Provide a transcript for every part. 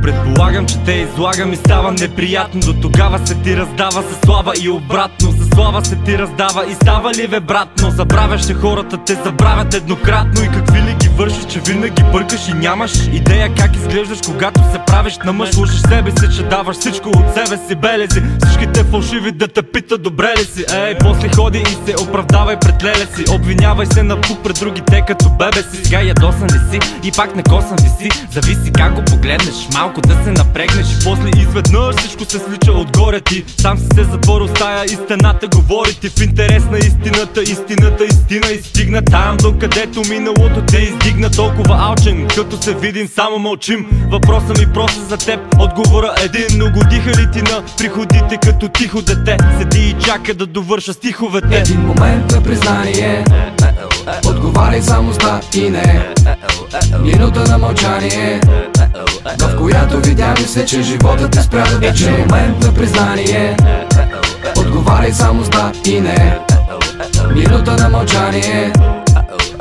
Предполагам, че те излагам и става неприятно. До тогава се ти раздава със слава и обратно. Със слава се ти раздава и става ли, бе, братно? Забравяш, че хората те забравят еднократно. И какви ли ги вършиш, че винаги бъркаш и нямаш идея как изглеждаш, когато се правиш на мъж. Слушаш себе си, че даваш всичко от себе си, белези. Всичките фалшиви да те питат добре ли си. После ходи и се оправдавай пред леле си. Обвинявай се на пук пред другите като бебе си. Сега ядосан ли си и пак не косан виси. Зависи как го погледнеш, малко да се напрегнеш и после изведнъж всичко се слича отгоре ти. Сам си се затворил стая и стената говори ти. В интерес на истината, истина и стигна там, докъдето миналото те издигна. Толкова алчен, като се видим само мълчим. Въпросът ми просто за теб, отговора един. Но годиха ли ти на приходите като тихо дете? Седи и чака да довърша стиховете. Един момент на признание, отговаряй само с да и не. Минута на мълчание, в която видя ми се, че животът те спря да тече. Един момент на признание, отговаряй само с да и не. Минута на мълчание,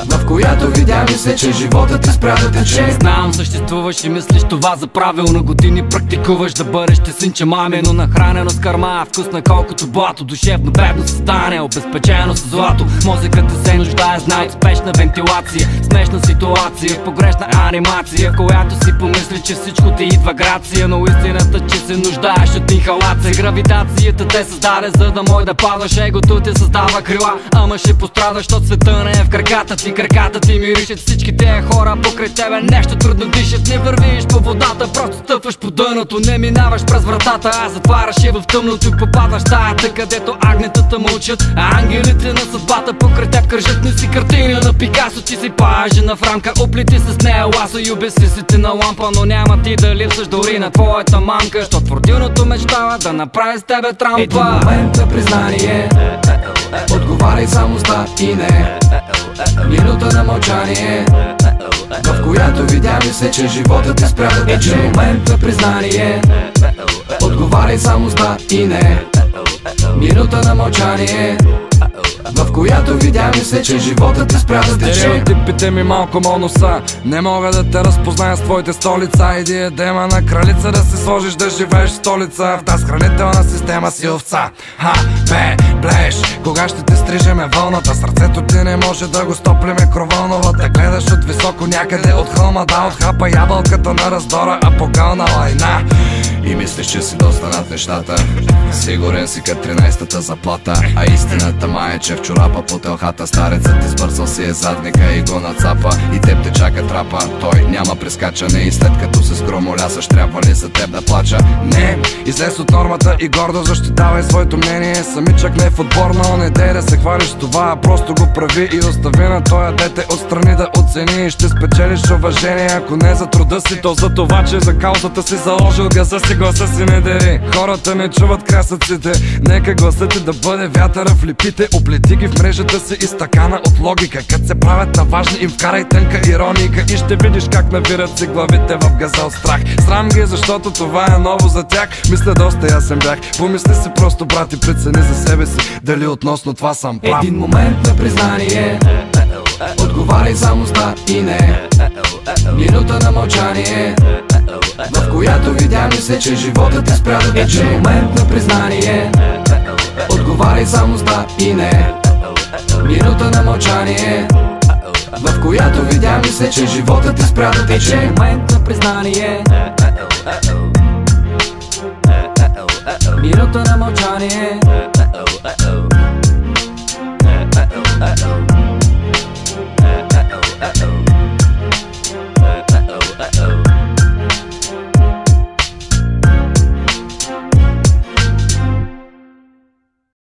в която видя ми се, че животът ти спря да тече. Знам, съществуваш и мислиш това за правилно. Години практикуваш да бъдеш синче мамино. Нахранено с кърма, вкусна колкото блато. Душевно бедно състане, обезпечено с злато. Мозъкът се нуждае, знае от спешна вентилация. Смешна ситуация, погрешна анимация, в която си помисли, че всичко ти идва грация. Но истината, че се нуждаеш от инхалация. Гравитацията те създаде, за да мой да падаш. Егото ти създава крила, ама ще пострадаш, от света не е в краката ти. Краката ти миришат, всички тези хора покрай тебе нещо трудно дишат. Не вървиш по водата, просто стъпваш по дъното. Не минаваш през вратата, а затваряш я в тъмното и попадаш таята, където агнетата мълчат, а ангелите на съдбата покрай теб кръжат. Не си картина на Пикасо, ти си пажена в рамка. Оплити се с нея ласо и обеси си ти на лампа. Но няма ти да липсваш дори на твоята мамка, защото твърдилното мечтава да направи с тебе трампа. Един момент на признание, отговаряй само с да и не. Минута на мълчание, в която видя ми се, че животът ти спря да тече. Един момент на признание, отговаряй само с да и не. Минута на мълчание, в която видя ми се, че животът ти спря да тече. Стереотипите ми малко моноса, не мога да те разпозная с твоите столица. Иди едема на кралица, да се сложиш да живееш в столица. В тази хранителна система си овца. Блеш, кога ще те стрижеме вълната? Сърцето ти не може да го стоплиме кроволновата. Гледаш от високо някъде от хълма, да отхапа ябълката на раздора, а погълна лайна. И мислиш, че си доста над нещата. Сигурен си като 13-та заплата. А истината май е, че в чорапа по телхата старецът избързал си е задника и го нацапа. И теб те чака трапа, той няма прескачане. И след като се скромолясаш, трябва ли за теб да плача? Не, излез от нормата и гордо защитавай своето мнение. Самичък не е в отборно, не дей да се хвалиш това, просто го прави и остави на тоя дете отстрани да оцени. И ще спечелиш уважение, ако не за труда си, то за това, че за каузата си заложил газа си. Гласа си не дери, хората не чуват красъците. Нека гласът ти да бъде вятъра в липите. Оплети ги в мрежата си и стакана от логика. Като се правят на важни, им вкарай тънка ироника. И ще видиш как навират си главите в газа от страх. Срам ги, защото това е ново за тях. Мисля доста ясен бях, помисли си просто, брат, и прецени за себе си дали относно това съм прав. Един момент на признание, отговаряй само с да и не. Минута на мълчание, в която видя ми се, че животът ти спря да тече. Един момент на признание, отговаряй само с да и не. Минута на мълчание, в която видя ми се, че животът ти спря да тече. Един момент на признание, минута на мълчание,